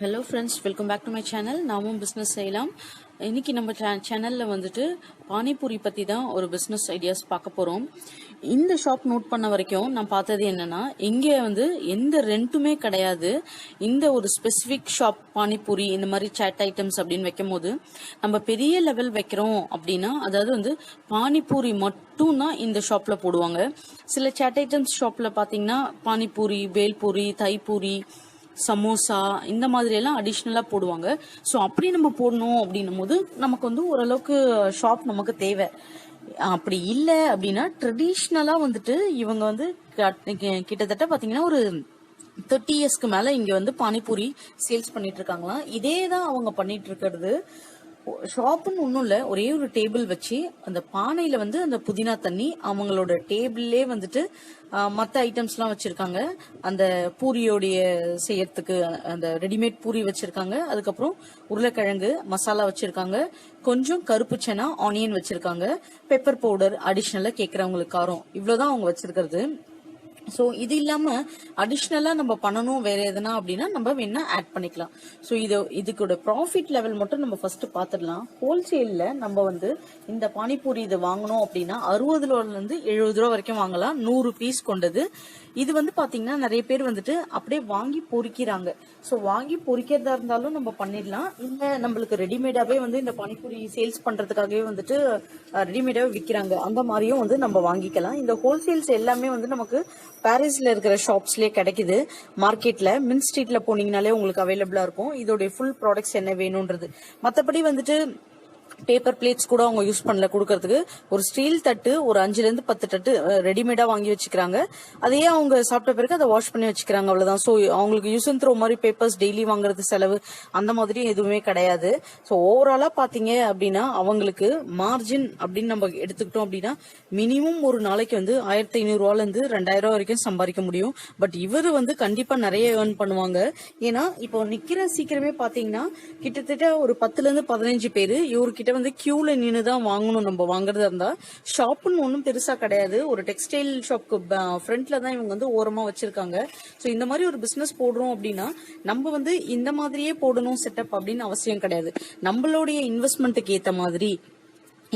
Hello friends, welcome back to my channel. namumbusinessseiyalaam. இன்னைக்கு நம்ம சேனல்ல வந்துட்டு பானிபூரி பத்தி தான் ஒரு பிசினஸ் ஐடியாஸ் பார்க்க போறோம். இந்த ஷாப் நோட் பண்ண வரைக்கும் நான் பார்த்தது என்னன்னா, இங்க வந்து எந்த ரெண்டுமே கிடையாது. இந்த ஒரு ஸ்பெசிபிக் ஷாப் பானிபூரி இந்த மாதிரி சாட் ஐட்டம்ஸ் அப்படின்னு வைக்கும் போது நம்ம பெரிய லெவல் வைக்கிறோம் அப்படின்னா, அதாவது வந்து பானிபூரி மட்டும் தான் இந்த ஷாப்ல போடுவாங்க. சில சாட் ஐட்டம்ஸ் ஷாப்ல பாத்தீங்கன்னா பானிபூரி, பேல்பூரி, தைப்பூரி, சமோசா இந்த மாதிரி எல்லாம் அடிஷ்னலா போடுவாங்க. ஸோ அப்படி நம்ம போடணும் அப்படின்னும் போது நமக்கு வந்து ஓரளவுக்கு ஷாப் நமக்கு தேவை. அப்படி இல்லை அப்படின்னா ட்ரெடிஷ்னலா வந்துட்டு இவங்க வந்து கிட்டத்தட்ட பாத்தீங்கன்னா ஒரு 30 இயர்ஸ்க்கு மேல இங்க வந்து பானிபூரி சேல்ஸ் பண்ணிட்டு இருக்காங்களாம். இதே தான் அவங்க பண்ணிட்டு இருக்கிறது. ஷாப்புன்னு ஒன்றும் இல்லை, ஒரே ஒரு டேபிள் வச்சு அந்த பானையில வந்து அந்த புதினா தண்ணி அவங்களோட டேபிள்லே வந்துட்டு மற்ற ஐட்டம்ஸ்லாம் வச்சிருக்காங்க. அந்த பூரியோடைய செய்யறதுக்கு அந்த ரெடிமேட் பூரி வச்சிருக்காங்க. அதுக்கப்புறம் உருளைக்கிழங்கு மசாலா வச்சிருக்காங்க, கொஞ்சம் கருப்பு சனா ஆனியன் வச்சிருக்காங்க, பெப்பர் பவுடர் அடிஷ்னலா கேட்கறவங்களுக்கு காரம், இவ்வளவுதான் அவங்க வச்சிருக்கிறது. ஸோ இது இல்லாம அடிஷ்னலா நம்ம பண்ணணும் வேற எதுனா அப்படின்னா நம்ம வேணா ஆட் பண்ணிக்கலாம். ஸோ இதுக்கோட ப்ராஃபிட் லெவல் மட்டும் நம்ம ஃபர்ஸ்ட் பாத்துடலாம். ஹோல்சேல்ல நம்ம வந்து இந்த பானிபூரி இது வாங்கணும் அப்படின்னா 60 ரூபாயில இருந்து 70 ரூபா வரைக்கும் வாங்கலாம். 100 பீஸ் கொண்டது. இது வந்து பாத்தீங்கன்னா நிறைய பேர் வந்துட்டு அப்படியே வாங்கி பொறிக்கிறாங்க. ஸோ வாங்கி பொறிக்கிறதா இருந்தாலும் நம்ம பண்ணிடலாம். இல்ல நம்மளுக்கு ரெடிமேடாவே வந்து இந்த பானிபூரி சேல்ஸ் பண்றதுக்காகவே வந்துட்டு ரெடிமேடாவே விற்கிறாங்க, அந்த மாதிரியும் வந்து நம்ம வாங்கிக்கலாம். இந்த ஹோல்சேல்ஸ் எல்லாமே வந்து நமக்கு பாரிஸ்ல இருக்கிற ஷாப்ஸ்லயே கிடைக்குது. மார்க்கெட்ல மின் ஸ்ட்ரீட்ல போனீங்கனாலே உங்களுக்கு அவைலபிளா இருக்கும் இதோட ஃபுல் ப்ராடக்ட்ஸ் என்ன வேணும்ன்றது. மற்றபடி வந்துட்டு பேப்பர் பிளேட்ஸ் கூட அவங்க யூஸ் பண்ணல கொடுக்கறதுக்கு. ஒரு ஸ்டீல் தட்டு ஒரு 5ல இருந்து 10 தட்டு ரெடிமேடா வாங்கி வச்சுக்கிறாங்க. அதையே அவங்க சாப்பிட்ட பிறகு அதை வாஷ் பண்ணி வச்சுக்கிறாங்க, அவ்வளவுதான். ஸோ அவங்களுக்கு யூஸ் அண்ட் த்ரோ மாதிரி பேப்பர்ஸ் டெய்லி வாங்குறது செலவு அந்த மாதிரி எதுவுமே கிடையாது. ஸோ ஓவராலா பாத்தீங்க அப்படின்னா அவங்களுக்கு மார்ஜின் அப்படின்னு நம்ம எடுத்துக்கிட்டோம் அப்படின்னா மினிமம் ஒரு நாளைக்கு வந்து 1500 ரூபாயில இருந்து 2000 ரூபாய் வரைக்கும் சம்பாதிக்க முடியும். பட் இவரு வந்து கண்டிப்பா நிறைய ஏர்ன் பண்ணுவாங்க. ஏன்னா இப்போ நிக்கிற சீக்கிரமே பாத்தீங்கன்னா கிட்டத்தட்ட ஒரு 10ல இருந்து 15 பேரு இவர்கிட்ட வந்து கியூல நின்று தான் வாங்கணும். நம்ம வாங்குறதா இருந்தா ஷாப்னு ஒன்றும் பெருசா கிடையாது, ஒரு டெக்ஸ்டைல் ஷாப்க்கு ஃப்ரண்ட்ல தான் இவங்க வந்து ஓரமா வச்சிருக்காங்க. ஸோ இந்த மாதிரி ஒரு பிசினஸ் போடுறோம் அப்படின்னா நம்ம வந்து இந்த மாதிரியே போடணும் செட்டப் அப்படின்னு அவசியம் கிடையாது. நம்மளுடைய இன்வெஸ்ட்மெண்ட்டுக்கு ஏத்த மாதிரி.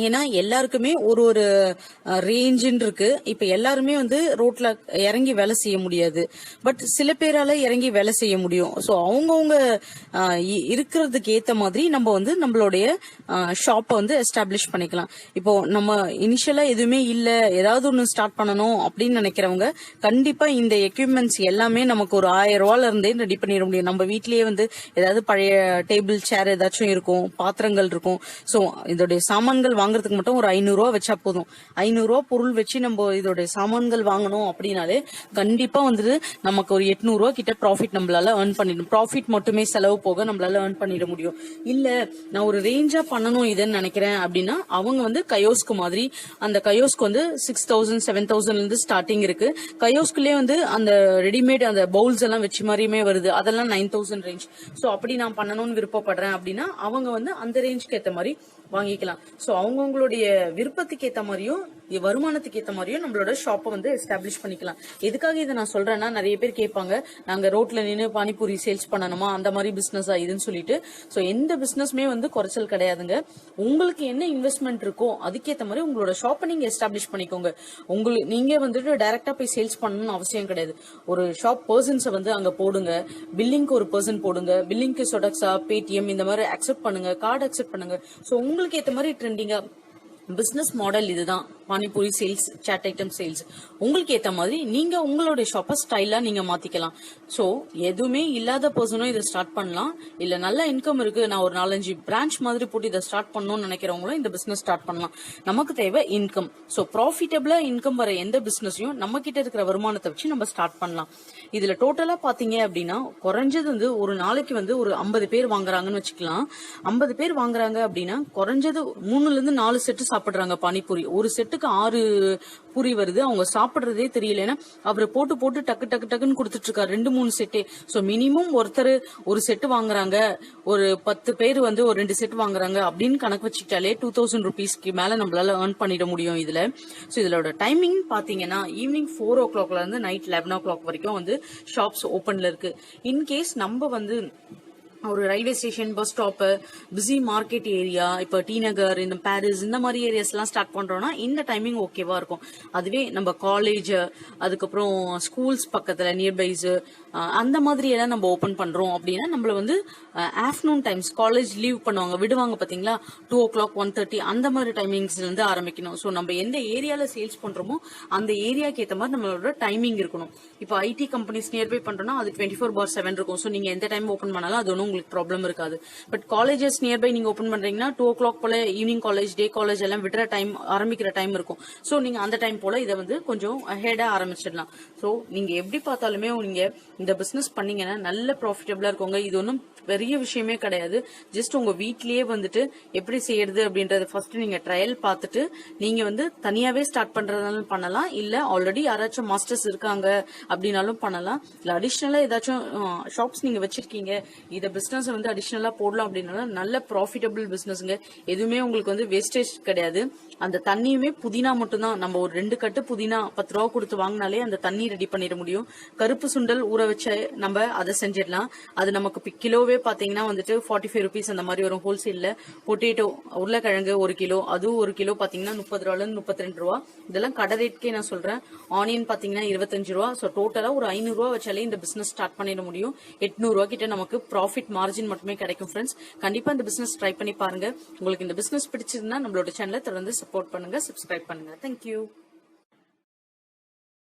ஏன்னா எல்லாருக்குமே ஒரு ஒரு ரேஞ்சுன்னு இருக்கு. இப்ப எல்லாருமே வந்து ரோட்ல இறங்கி வேலை செய்ய முடியாது, பட் சில பேரால இறங்கி வேலை செய்ய முடியும். ஸோ அவங்கவுங்க இருக்கிறதுக்கு ஏத்த மாதிரி நம்ம வந்து நம்மளுடைய ஷாப்பை வந்து எஸ்டாப்ளிஷ் பண்ணிக்கலாம். இப்போ நம்ம இனிஷியலா எதுவுமே இல்ல, ஏதாவது ஒன்று ஸ்டார்ட் பண்ணணும் அப்படின்னு நினைக்கிறவங்க கண்டிப்பா இந்த எக்யூப்மெண்ட்ஸ் எல்லாமே நமக்கு ஒரு 1000 ரூபாயில இருந்தே ரெடி பண்ணிட முடியும். நம்ம வீட்லயே வந்து ஏதாவது பழைய டேபிள் சேர் ஏதாச்சும் இருக்கும், பாத்திரங்கள் இருக்கும். ஸோ இதோடைய சாமான்கள் வாங்குறதுக்கு மட்டும் ஒரு 500 ரூபா வச்சா போதும். 500 ரூபா பொருள் வச்சு நம்ம இதோட சாமான்கள் வாங்கணும் அப்படின்னாலே கண்டிப்பா வந்துட்டு நமக்கு ஒரு 800 ரூபா கிட்ட ப்ராஃபிட் நம்மளால ஏர்ன் பண்ணிடும். ப்ராஃபிட் மட்டுமே செலவு போக நம்மளால ஏர்ன் பண்ணிட முடியும். இல்ல நான் ஒரு ரேஞ்சா பண்ணணும் இதுன்னு நினைக்கிறேன் அப்படின்னா அவங்க வந்து கயோஸ்க்கு மாதிரி, அந்த கயோஸ்க்கு வந்து 6000 7000 இருந்து ஸ்டார்டிங் இருக்கு. கயோஸ்குள்ளே வந்து அந்த ரெடிமேட் அந்த பவுல்ஸ் எல்லாம் வச்சு மாதிரியுமே வருது, அதெல்லாம் 9000 ரேஞ்ச். ஸோ அப்படி நான் பண்ணணும்னு விருப்பப்படுறேன் அப்படின்னா அவங்க வந்து அந்த ரேஞ்சுக்கு ஏற்ற மாதிரி வாங்கிக்கலாம். ஸோ அவங்கவுங்களுடைய விருப்பத்துக்கு ஏற்ற மாதிரியும் வருமானத்துக்கு ஏற்ற மாதிரியும் நம்மளோட ஷாப்பை வந்து எஸ்டாப்ளிஷ் பண்ணிக்கலாம். எதுக்காக இதை நான் சொல்றேன்னா, நிறைய பேர் கேட்பாங்க நாங்க ரோட்ல நின்று பானிபூரி சேல்ஸ் பண்ணணுமா அந்த மாதிரி பிசினஸ் இதுன்னு சொல்லிட்டு. ஸோ எந்த பிசினஸ்மே வந்து குறைச்சல் கிடையாதுங்க. உங்களுக்கு என்ன இன்வெஸ்ட்மெண்ட் இருக்கோ அதுக்கேற்ற மாதிரி உங்களோட ஷாப்பை நீங்க எஸ்டாப்ளிஷ் பண்ணிக்கோங்க. உங்களுக்கு நீங்க வந்துட்டு டைரக்டா போய் சேல்ஸ் பண்ணணும்னு அவசியம் கிடையாது. ஒரு ஷாப் பர்சன்ஸை வந்து அங்க போடுங்க, பில்லிங்க்கு ஒரு பர்சன் போடுங்க, பில்லிங்க்கு சொடக்ஸா பேடிஎம் இந்த மாதிரி அக்செப்ட் பண்ணுங்க, கார்டு அக்செப்ட் பண்ணுங்க. ஸோ உங்களுக்கு ஏற்ற மாதிரி ட்ரெண்டிங்கா பிசினஸ் மாடல் இதுதான் panipuri sales, chaat item sales. உங்களுக்கு ஏத்த மாதிரி நீங்க உங்களுடைய ஷாப்பை ஸ்டைலா நீங்க மாத்திக்கலாம். சோ எதுவுமே இல்லாத பர்சனும் இதை ஸ்டார்ட் பண்ணலாம். இல்ல நல்ல இன்கம் இருக்கு, நான் ஒரு 4-5 பிரான்ச் மாதிரி போட்டு இதை ஸ்டார்ட் பண்ணணும்னு நினைக்கிறவங்களும் இந்த பிசினஸ் ஸ்டார்ட் பண்ணலாம். நமக்கு தேவை இன்கம். சோ ப்ராஃபிட்டபிளா இன்கம் வர எந்த பிசினஸையும் நம்ம கிட்ட இருக்கிற வருமானத்தை வச்சு நம்ம ஸ்டார்ட் பண்ணலாம். இதுல டோட்டலா பாத்தீங்க அப்படின்னா குறைஞ்சது வந்து ஒரு நாளைக்கு வந்து ஒரு 50 பேர் வாங்குறாங்கன்னு வச்சுக்கலாம். 50 பேர் வாங்குறாங்க அப்படின்னா குறைஞ்சது 3ல இருந்து 4 செட்டு சாப்பிடுறாங்க பானிபூரி. ஒரு செட்டுக்கு 6 பூரி வருது. அவங்க சாப்பிடுறதே தெரியல. ஏன்னா அவரு போட்டு போட்டு டக்கு டக்கு டக்குன்னு கொடுத்துட்டு இருக்காரு 2-3 செட்டே. சோ மினிமம் ஒருத்தர் ஒரு செட்டு வாங்குறாங்க, ஒரு 10 பேர் வந்து ஒரு 2 செட் வாங்குறாங்க அப்படின்னு கணக்கு வச்சுக்கிட்டாலே 2000 ருபீஸ்க்கு மேல நம்மளால ஏர்ன் பண்ணிட முடியும் இதுல. சோ இதோட டைமிங் பாத்தீங்கன்னா ஈவினிங் 4 o'clock இருந்து நைட் 11 o'clock வரைக்கும் வந்து ஷாப்ஸ் ஓபன்ல இருக்கு. இன்கேஸ் நம்ம வந்து ஒரு railway station, bus stop, busy market area, இப்போ டி நகர், இந்த பாரிஸ், இந்த மாதிரி ஏரியாஸ் எல்லாம் ஸ்டார்ட் பண்றோம்னா இந்த டைமிங் ஓகேவா இருக்கும். அதுவே நம்ம காலேஜ், அதுக்கப்புறம் ஸ்கூல்ஸ் பக்கத்துல நியர்பைஸ், அந்த மாதிரி எல்லாம் நம்ம ஓபன் பண்றோம் அப்படின்னா நம்மள வந்து ஆஃப்டர்நூன் டைம்ஸ், காலேஜ் லீவ் பண்ணுவாங்க, விடுவாங்க பாத்தீங்களா, 2 o'clock 1:30 அந்த மாதிரி டைமிங்ஸ்ல இருந்து ஆரம்பிக்கணும். ஸோ நம்ம எந்த ஏரியால சேல்ஸ் பண்றோமோ அந்த ஏரியாக்கு ஏற்ற மாதிரி நம்மளோட டைமிங் இருக்கணும். இப்போ ஐடி கம்பெனிஸ் நியர்பை பண்றோம்னா அது 24/7 இருக்கும். ஸோ நீங்க எந்த டைம் ஓபன் பண்ணாலும் அது ஒன்றும் உங்களுக்கு ப்ராப்ளம் இருக்காது. பட் காலேஜஸ் நியர்பை நீங்க ஓபன் பண்றீங்கன்னா 2 o'clock போல ஈவினிங் காலேஜ், டே காலேஜ் எல்லாம் விடுற டைம், ஆரம்பிக்கிற டைம் இருக்கும். சோ நீங்க அந்த டைம் போல இதை வந்து கொஞ்சம் ஹெடா ஆரம்பிச்சிடலாம். சோ நீங்க எப்படி பார்த்தாலுமே நீங்க இந்த பிசினஸ் பண்ணீங்கன்னா நல்ல ப்ராஃபிட்டபிளா இருக்குங்க. இது ஒன்றும் பெரிய விஷயமே கிடையாது. ஜஸ்ட் உங்க வீட்லயே வந்துட்டு எப்படி செய்யறது அப்படின்றத ஃபர்ஸ்ட் நீங்க ட்ரையல் பார்த்துட்டு நீங்க வந்து தனியாவே ஸ்டார்ட் பண்றதுனாலும் பண்ணலாம், இல்ல ஆல்ரெடி யாராச்சும் மாஸ்டர்ஸ் இருக்காங்க அப்படின்னாலும் பண்ணலாம், இல்ல அடிஷனலா ஏதாச்சும் ஷாப்ஸ் நீங்க வச்சிருக்கீங்க இத பிசினஸ் வந்து அடிஷனலா போடலாம் அப்படின்னாலும் நல்ல ப்ராஃபிட்டபிள் பிசினஸ்ங்க. எதுவுமே உங்களுக்கு வந்து வேஸ்டேஜ் கிடையாது. அந்த தண்ணியுமே புதினா மட்டும் தான். நம்ம ஒரு 2 கட்டு புதினா 10 ரூபா கொடுத்து வாங்கினாலே அந்த தண்ணி ரெடி பண்ணிட முடியும். கருப்பு சுண்டல் ஊற வச்சு நம்ம அதை செஞ்சிடலாம். அது நமக்கு கிலோவே பாத்தீங்கன்னா வந்துட்டு 45 rupees அந்த மாதிரி வரும் ஹோல்சேல்ல. பொட்டேட்டோ, உருளைக்கிழங்கு 1 கிலோ, அதுவும் 1 கிலோ பாத்தீங்கன்னா 30 ரூபால இருந்து 32 ரூபா. இதெல்லாம் கடை ரேட்கே நான் சொல்றேன். ஆனியன் பாத்தீங்கன்னா 25 ரூபா. ஸோ டோட்டலா ஒரு 500 ரூபா வச்சாலே இந்த பிசினஸ் ஸ்டார்ட் பண்ணிட முடியும். 800 ரூபா கிட்ட நமக்கு ப்ராஃபிட் மார்ஜின் மட்டுமே கிடைக்கும். ஃப்ரெண்ட்ஸ், கண்டிப்பா இந்த பிசினஸ் ட்ரை பண்ணி பாருங்க. உங்களுக்கு இந்த பிசினஸ் பிடிச்சிருந்தா நம்மளோட சேனலை தொடர்ந்து சப்போர்ட் பண்ணுங்க, சப்ஸ்கிரைப் பண்ணுங்க. தேங்க்யூ.